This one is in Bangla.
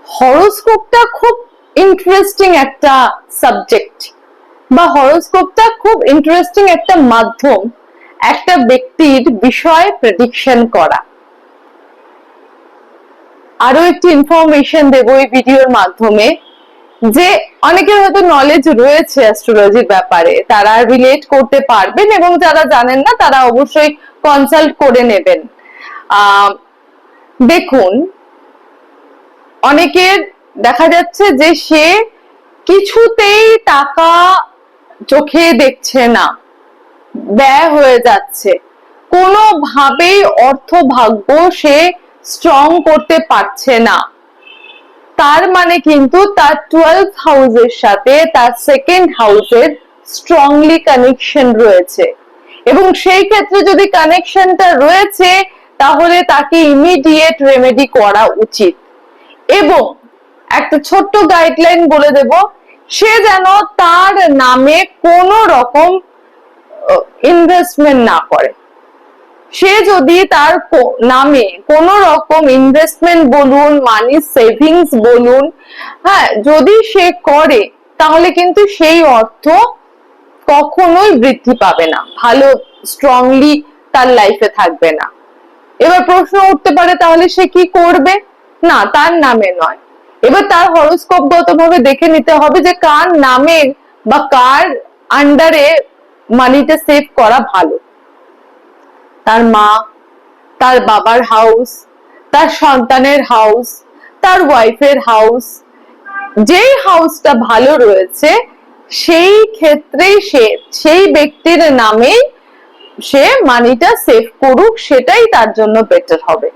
হরোস্কোপটা খুব ইন্টারেস্টিং একটা সাবজেক্ট, বা হরোস্কোপটা খুব ইন্টারেস্টিং একটা মাধ্যম একটা ব্যক্তির বিষয় প্রেডিকশন করা। আরো একটি ইনফরমেশন দেব এই ভিডিওর মাধ্যমে, যে অনেকের হয়তো নলেজ রয়েছে অ্যাস্ট্রোলজির ব্যাপারে, তারা রিলেট করতে পারবেন, এবং যারা জানেন না তারা অবশ্যই কনসাল্ট করে নেবেন। দেখুন, অনেকের দেখা যাচ্ছে যে সে কিছুতেই টাকা চোখে দেখছে না, ব্যয় হয়ে যাচ্ছে, কোনোভাবেই অর্থ ভাগ্য সে স্ট্রং করতে পারছে না। তার মানে কিন্তু তার 12th হাউসের সাথে তার সেকেন্ড হাউসের স্ট্রংলি কানেকশন রয়েছে, এবং সেই ক্ষেত্রে যদি কানেকশনটা রয়েছে তাহলে তাকে ইমিডিয়েট রেমেডি করা উচিত। এবং একটা ছোট্ট গাইডলাইন বলে দেব, সে যেন তার নামে কোনো রকম ইনভেস্টমেন্ট না করে। সে যদি তার নামে কোন রকম ইনভেস্টমেন্ট বলুন, মানি সেভিংস বলুন, হ্যাঁ, যদি সে করে তাহলে কিন্তু সেই অর্থ কখনোই বৃদ্ধি পাবে না, ভালো স্ট্রংলি তার লাইফে থাকবে না। এবার প্রশ্ন উঠতে পারে, তাহলে সে কি করবে? না, তার নামে নয়। এবার তার হরোস্কোপ গতভাবে দেখে নিতে হবে যে কার নামে বা কার আন্ডারে মানিটা সেভ করা ভালো। তার মা, তার বাবার হাউস, তার সন্তানের হাউস, তার ওয়াইফের হাউস, যেই হাউসটা ভালো রয়েছে সেই ক্ষেত্রে সেই ব্যক্তির নামে সে মানিটা সেভ করুক, সেটাই তার জন্য বেটার হবে।